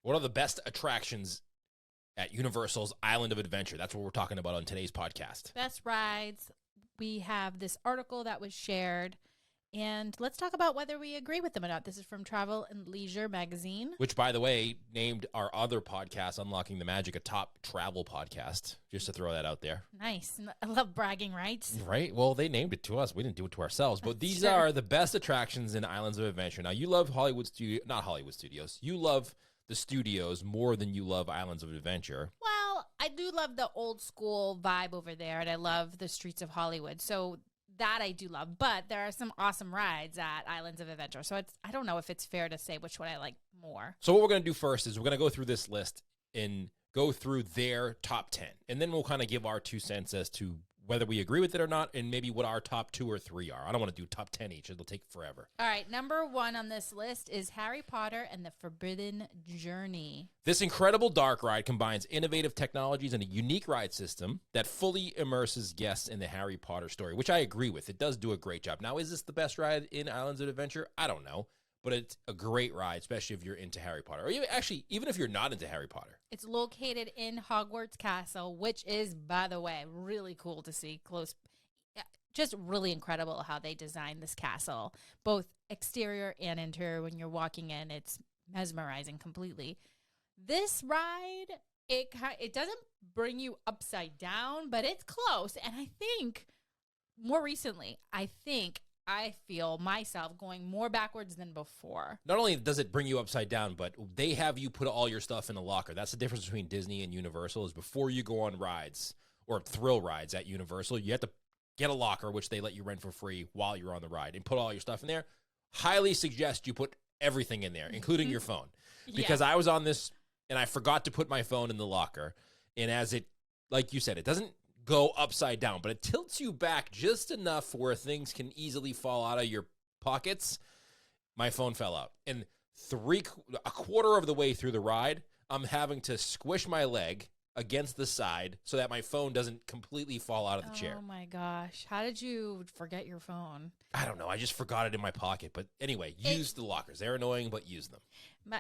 What are the best attractions at Universal's Island of Adventure? That's what we're talking about on today's podcast. Best rides. We have this article that was shared, and let's talk about whether we agree with them or not. This is from Travel and Leisure magazine. Which, by the way, named our other podcast, Unlocking the Magic, a top travel podcast, just to throw that out there. Nice. I love bragging rights. Right? Well, they named it to us. We didn't do it to ourselves. But these Sure. are the best attractions in Islands of Adventure. Now, you love not Hollywood Studios. You love the studios more than you love Islands of Adventure. Well, I do love the old school vibe over there, and I love the streets of Hollywood. So that I do love. But there are some awesome rides at Islands of Adventure. So I don't know if it's fair to say which one I like more. So what we're going to do first is we're going to go through this list and go through their top 10. And then we'll kind of give our 2 cents as to whether we agree with it or not, and maybe what our top 2 or 3 are. I don't want to do top 10 each. It'll take forever. All right, number 1 on this list is Harry Potter and the Forbidden Journey. This incredible dark ride combines innovative technologies and a unique ride system that fully immerses guests in the Harry Potter story, which I agree with. It does do a great job. Now, is this the best ride in Islands of Adventure? I don't know. But it's a great ride, especially if you're into Harry Potter. Or even if you're not into Harry Potter. It's located in Hogwarts Castle, which is, by the way, really cool to see close. Just really incredible how they designed this castle, both exterior and interior. When you're walking in, it's mesmerizing completely. This ride, it doesn't bring you upside down, but it's close. And I think more recently, I feel myself going more backwards than before. Not only does it bring you upside down, but they have you put all your stuff in a locker. That's the difference between Disney and Universal is before you go on rides or thrill rides at Universal, you have to get a locker, which they let you rent for free while you're on the ride, and put all your stuff in there. Highly suggest you put everything in there, including your phone. Because I was on this, and I forgot to put my phone in the locker. And as it, like you said, it doesn't go upside down, but it tilts you back just enough where things can easily fall out of your pockets. My phone fell out. And a quarter of the way through the ride, I'm having to squish my leg against the side so that my phone doesn't completely fall out of the chair. Oh my gosh. How did you forget your phone? I don't know. I just forgot it in my pocket. But anyway, use the lockers. They're annoying, but use them.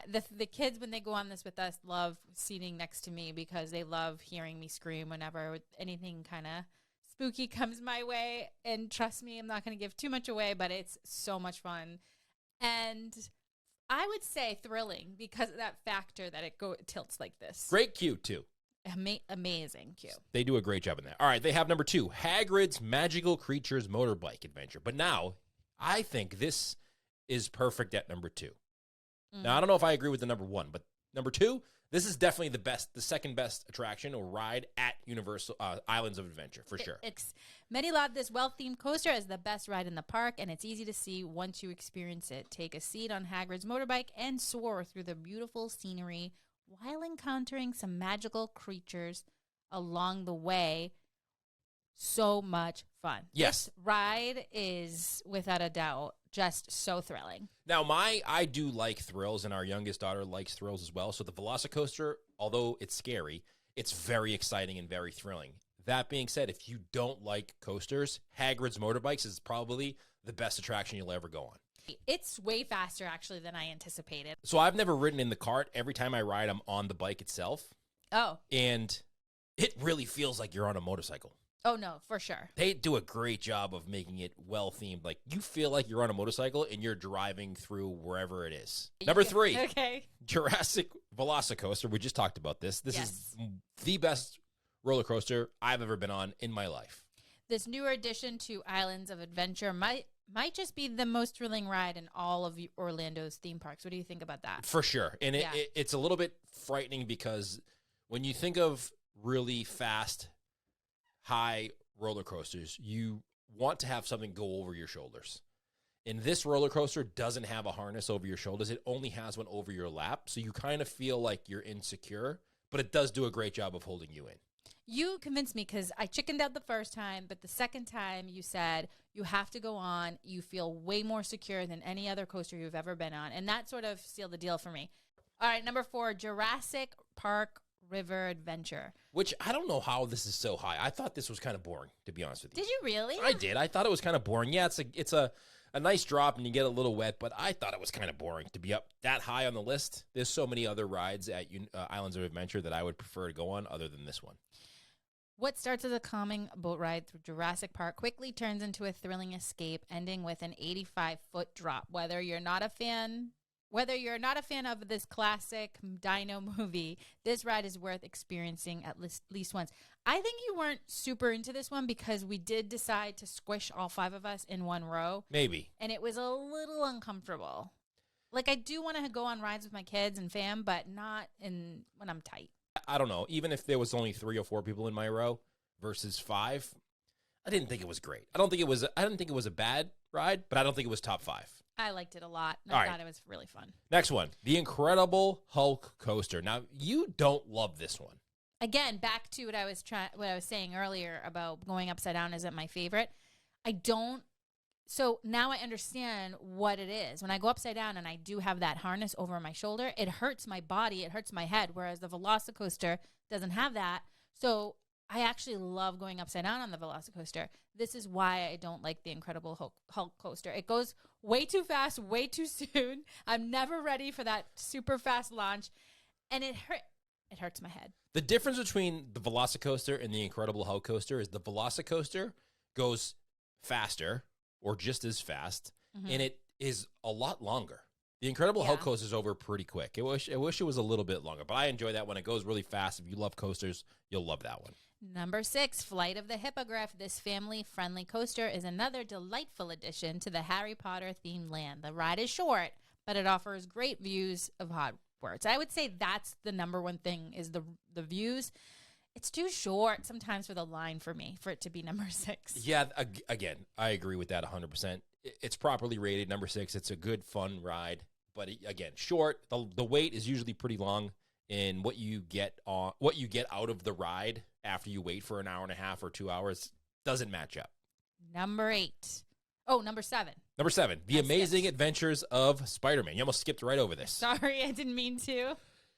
The kids, when they go on this with us, love seating next to me because they love hearing me scream whenever anything kind of spooky comes my way. And trust me, I'm not going to give too much away, but it's so much fun. And I would say thrilling because of that factor that it tilts like this. Great cue, too. Amazing cue. They do a great job in that. All right, they have number 2, Hagrid's Magical Creatures Motorbike Adventure. But now, I think this is perfect at number 2. Now, I don't know if I agree with the number 1, but number 2, this is definitely the second best attraction or ride at Universal Islands of Adventure, for sure. Many laud this well-themed coaster as the best ride in the park, and it's easy to see once you experience it. Take a seat on Hagrid's motorbike and soar through the beautiful scenery while encountering some magical creatures along the way. So much fun. Yes. This ride is, without a doubt, just so thrilling. Now, I do like thrills, and our youngest daughter likes thrills as well. So the Velocicoaster, although it's scary, it's very exciting and very thrilling. That being said, if you don't like coasters, Hagrid's Motorbikes is probably the best attraction you'll ever go on. It's way faster, actually, than I anticipated. So I've never ridden in the cart. Every time I ride, I'm on the bike itself. Oh. And it really feels like you're on a motorcycle. Oh, no, for sure. They do a great job of making it well-themed. Like, you feel like you're on a motorcycle and you're driving through wherever it is. Number 3. Okay. Jurassic Velocicoaster. We just talked about this. This is the best roller coaster I've ever been on in my life. This newer addition to Islands of Adventure might just be the most thrilling ride in all of Orlando's theme parks. What do you think about that? For sure. And it's a little bit frightening because when you think of really fast, high roller coasters, you want to have something go over your shoulders. And this roller coaster doesn't have a harness over your shoulders. It only has one over your lap. So you kind of feel like you're insecure, but it does do a great job of holding you in. You convinced me because I chickened out the first time, but the second time you said you have to go on. You feel way more secure than any other coaster you've ever been on. And that sort of sealed the deal for me. All right, number 4, Jurassic Park River Adventure. Which I don't know how this is so high. I thought this was kind of boring, to be honest with you. Did you really? I did. I thought it was kind of boring. Yeah, it's a a nice drop and you get a little wet, but I thought it was kind of boring to be up that high on the list. There's so many other rides at Islands of Adventure that I would prefer to go on other than this one. What starts as a calming boat ride through Jurassic Park quickly turns into a thrilling escape, ending with an 85-foot drop. Whether you're not a fan of this classic dino movie, this ride is worth experiencing at least once. I think you weren't super into this one because we did decide to squish all 5 of us in one row. Maybe. And it was a little uncomfortable. Like, I do want to go on rides with my kids and fam, but not when I'm tight. I don't know. Even if there was only 3 or 4 people in my row versus 5, I didn't think it was great. I didn't think it was a bad ride, but I don't think it was top 5. I liked it a lot. I thought it was really fun. Next one, the Incredible Hulk Coaster. Now, you don't love this one. Again, back to what I was saying earlier about going upside down isn't my favorite. I don't. So now I understand what it is. When I go upside down and I do have that harness over my shoulder, it hurts my body, it hurts my head, whereas the Velocicoaster doesn't have that. So I actually love going upside down on the Velocicoaster. This is why I don't like the Incredible Hulk Coaster. It goes way too fast, way too soon. I'm never ready for that super fast launch, and it hurts my head. The difference between the Velocicoaster and the Incredible Hulk Coaster is the Velocicoaster goes faster, or just as fast, and it is a lot longer. The Incredible Hulk Coaster is over pretty quick. I wish it was a little bit longer, but I enjoy that one. It goes really fast. If you love coasters, you'll love that one. Number 6, Flight of the Hippogriff. This family-friendly coaster is another delightful addition to the Harry Potter-themed land. The ride is short, but it offers great views of Hogwarts. I would say that's the number one thing is the views. It's too short sometimes for the line for me for it to be number 6. Yeah, again, I agree with that 100%. It's properly rated, number 6. It's a good, fun ride, but again, short. The wait is usually pretty long, and what you get out of the ride after you wait for an hour and a half or 2 hours doesn't match up. Number 8. Oh, number 7. Number 7, The Amazing Adventures of Spider-Man. You almost skipped right over this. Sorry, I didn't mean to.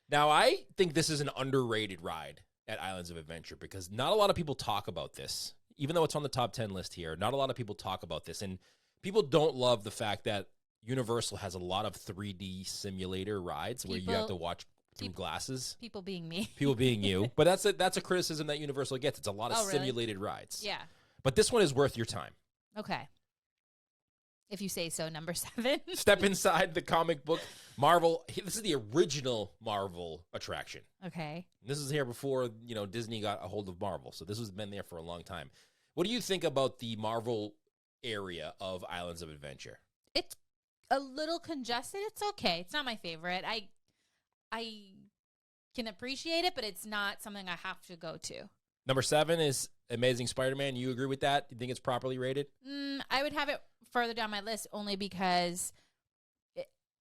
Now, I think this is an underrated ride at Islands of Adventure because not a lot of people talk about this. Even though it's on the top 10 list here, not a lot of people talk about this. And people don't love the fact that Universal has a lot of 3D simulator rides where you have to watch through glasses. People being me. People being you. But that's a criticism that Universal gets. It's a lot of simulated rides. Yeah. But this one is worth your time. Okay. If you say so, number 7. Step inside the comic book Marvel. This is the original Marvel attraction. Okay. This is here before, Disney got a hold of Marvel. So this has been there for a long time. What do you think about the Marvel area of Islands of Adventure? It's a little congested. It's okay. It's not my favorite. I can appreciate it, but it's not something I have to go to. Number 7 is Amazing Spider-Man. You agree with that? You think it's properly rated? I would have it further down my list only because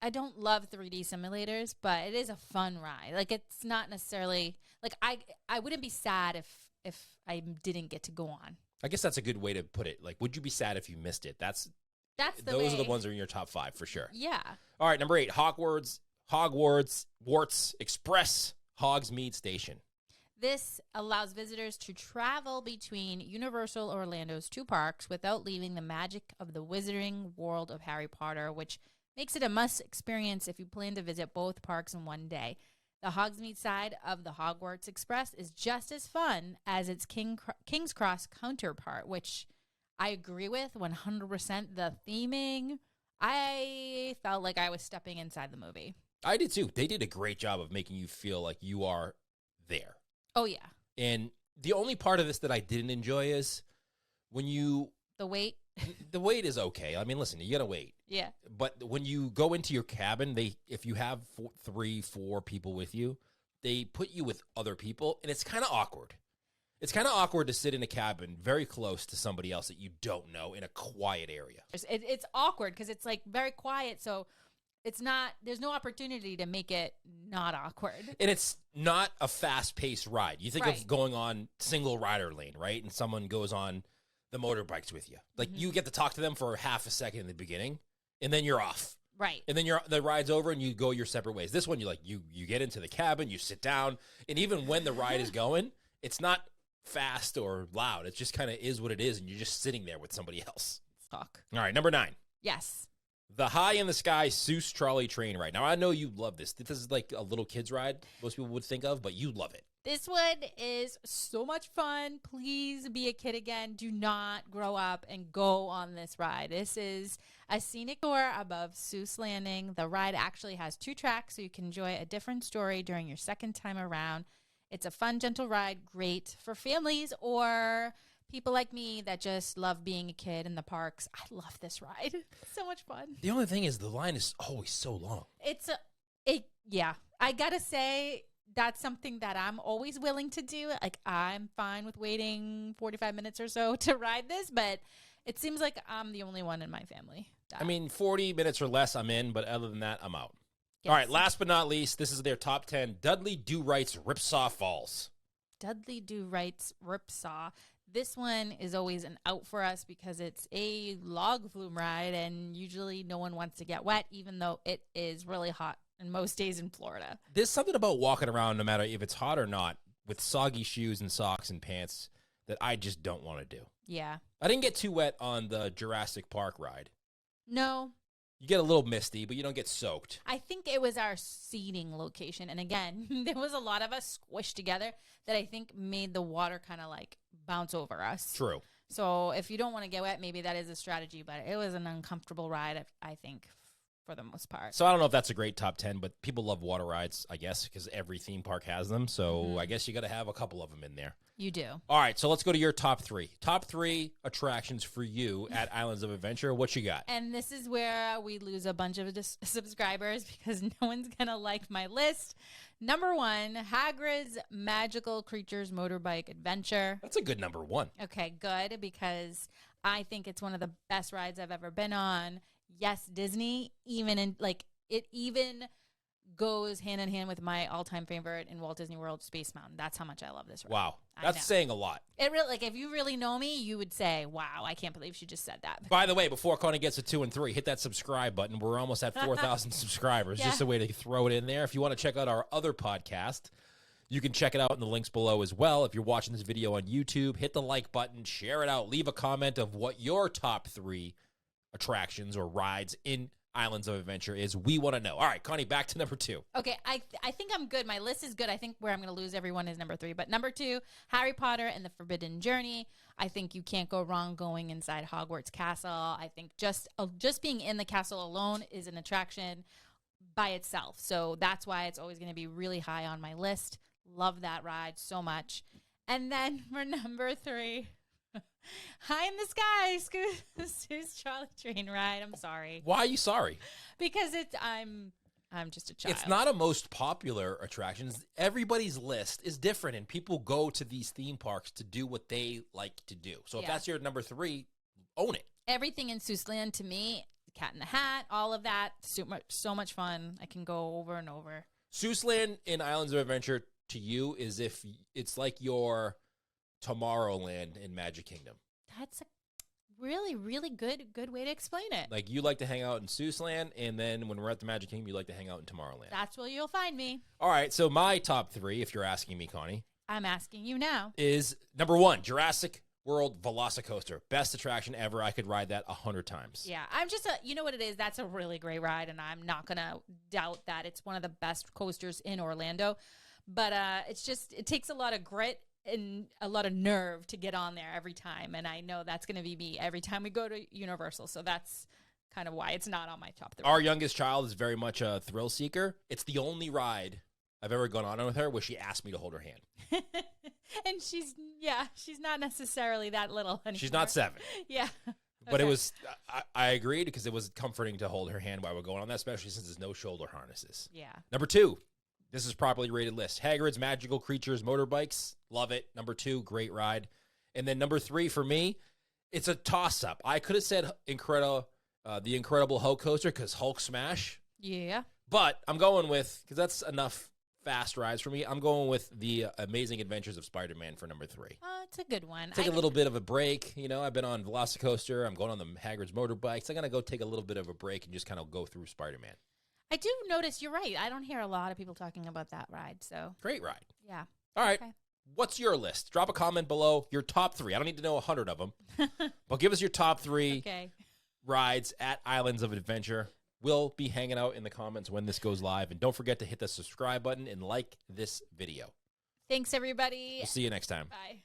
I don't love 3D simulators, but it is a fun ride. Like, it's not necessarily like I wouldn't be sad if I didn't get to go on. I guess that's a good way to put it. Like, would you be sad if you missed it? Those are the ones that are in your top 5 for sure. Yeah. All right, number 8, Hogwarts Express Hogsmeade Station. This allows visitors to travel between Universal Orlando's 2 parks without leaving the magic of the wizarding world of Harry Potter, which makes it a must experience if you plan to visit both parks in one day. The Hogsmeade side of the Hogwarts Express is just as fun as its King's Cross counterpart, which I agree with 100%. The theming, I felt like I was stepping inside the movie. I did too. They did a great job of making you feel like you are there. Oh, yeah. And the only part of this that I didn't enjoy is when the wait. The wait is okay. I mean, listen, you got to wait. Yeah. But when you go into your cabin, if you have 3, 4 people with you, they put you with other people, and it's kind of awkward. It's kind of awkward to sit in a cabin very close to somebody else that you don't know in a quiet area. It's awkward because it's like very quiet, so there's no opportunity to make it not awkward. And it's not a fast-paced ride. You think of going on single rider lane, right? And someone goes on the motorbikes with you. Like, you get to talk to them for half a second in the beginning, and then you're off. Right. And then the ride's over, and you go your separate ways. This one, you get into the cabin, you sit down, and even when the ride is going, it's not fast or loud. It just kind of is what it is, and you're just sitting there with somebody else. Talk. All right, number 9. Yes. The High in the Sky Seuss Trolley Train ride. Now, I know you love this. This is like a little kid's ride most people would think of, but you love it. This one is so much fun. Please be a kid again. Do not grow up and go on this ride. This is a scenic tour above Seuss Landing. The ride actually has 2 tracks, so you can enjoy a different story during your second time around. It's a fun, gentle ride, great for families or people like me that just love being a kid in the parks. I love this ride. It's so much fun. The only thing is the line is always so long. Yeah. I gotta say, that's something that I'm always willing to do. Like, I'm fine with waiting 45 minutes or so to ride this, but it seems like I'm the only one in my family. I mean, 40 minutes or less, I'm in, but other than that, I'm out. Yes. All right, last but not least, this is their top 10. Dudley Do-Right's Ripsaw Falls. Dudley Do-Right's Ripsaw. This one is always an out for us because it's a log flume ride, and usually no one wants to get wet, even though it is really hot in most days in Florida. There's something about walking around, no matter if it's hot or not, with soggy shoes and socks and pants that I just don't want to do. Yeah. I didn't get too wet on the Jurassic Park ride. No. You get a little misty, but you don't get soaked. I think it was our seating location. And again, there was a lot of us squished together that I think made the water kind of like bounce over us. True. So if you don't want to get wet, maybe that is a strategy, but it was an uncomfortable ride, I think, for the most part. So I don't know if that's a great top 10, but people love water rides, I guess, because every theme park has them. So I guess you got to have a couple of them in there. You do. All right, so let's go to your top 3. Top 3 attractions for you at Islands of Adventure. What you got? And this is where we lose a bunch of subscribers because no one's going to like my list. Number 1, Hagrid's Magical Creatures Motorbike Adventure. That's a good number 1. Okay, good, because I think it's one of the best rides I've ever been on. Yes, Disney, even goes hand in hand with my all-time favorite in Walt Disney World, Space Mountain. That's how much I love this ride. Wow. That's saying a lot. It really, like, if you really know me, you would say, wow, I can't believe she just said that. By the way, before Connie gets to 2 and 3, hit that subscribe button. We're almost at 4,000 subscribers. Yeah. Just a way to throw it in there. If you want to check out our other podcast, you can check it out in the links below as well. If you're watching this video on YouTube, hit the like button, share it out, leave a comment of what your top 3 attractions or rides in Islands of Adventure is. We want to know. All right, Connie, back to number 2. Okay, I think I'm good. My list is good. I think where I'm going to lose everyone is number 3. But number 2, Harry Potter and the Forbidden Journey. I think you can't go wrong going inside Hogwarts Castle. I think just being in the castle alone is an attraction by itself. So that's why it's always going to be really high on my list. Love that ride so much. And then for number 3... High in the Sky, Seuss Trolley Train ride. I'm sorry. Why are you sorry? Because I'm just a child. It's not a most popular attraction. Everybody's list is different, and people go to these theme parks to do what they like to do. So if that's your number 3, own it. Everything in Seussland to me, Cat in the Hat, all of that, so much fun. I can go over and over. Seussland in Islands of Adventure to you is if it's like your Tomorrowland in Magic Kingdom. That's a really, really good way to explain it. Like, you like to hang out in Seussland, and then when we're at the Magic Kingdom, you like to hang out in Tomorrowland. That's where you'll find me. All right, so my top 3, if you're asking me, Connie. I'm asking you now. Is number 1, Jurassic World Velocicoaster. Best attraction ever. I could ride that 100 times. Yeah, I'm just you know what it is? That's a really great ride, and I'm not going to doubt that. It's one of the best coasters in Orlando. But it takes a lot of grit and a lot of nerve to get on there every time. And I know that's going to be me every time we go to Universal. So that's kind of why it's not on my top 3. Our youngest child is very much a thrill seeker. It's the only ride I've ever gone on with her where she asked me to hold her hand. And she's not necessarily that little anymore. She's not 7. Yeah. But it was, I agreed because it was comforting to hold her hand while we're going on that, especially since there's no shoulder harnesses. Yeah. Number 2. This is properly rated list. Hagrid's Magical Creatures Motorbikes. Love it. Number 2, great ride. And then number 3 for me, it's a toss-up. I could have said the Incredible Hulk Coaster because Hulk Smash. Yeah. But I'm going with, because that's enough fast rides for me, I'm going with the Amazing Adventures of SpiderMan for number 3. It's a good one. Take a little bit of a break. You know, I've been on Velocicoaster. I'm going on the Hagrid's Motorbikes. I'm going to go take a little bit of a break and just kind of go through SpiderMan. I do notice you're right. I don't hear a lot of people talking about that ride. So great ride. Yeah. All right. Okay. What's your list? Drop a comment below. Your top 3. I don't need to know 100 of them, but give us your top 3. Okay. rides at Islands of Adventure. We'll be hanging out in the comments when this goes live. And don't forget to hit the subscribe button and like this video. Thanks, everybody. We'll see you next time. Bye.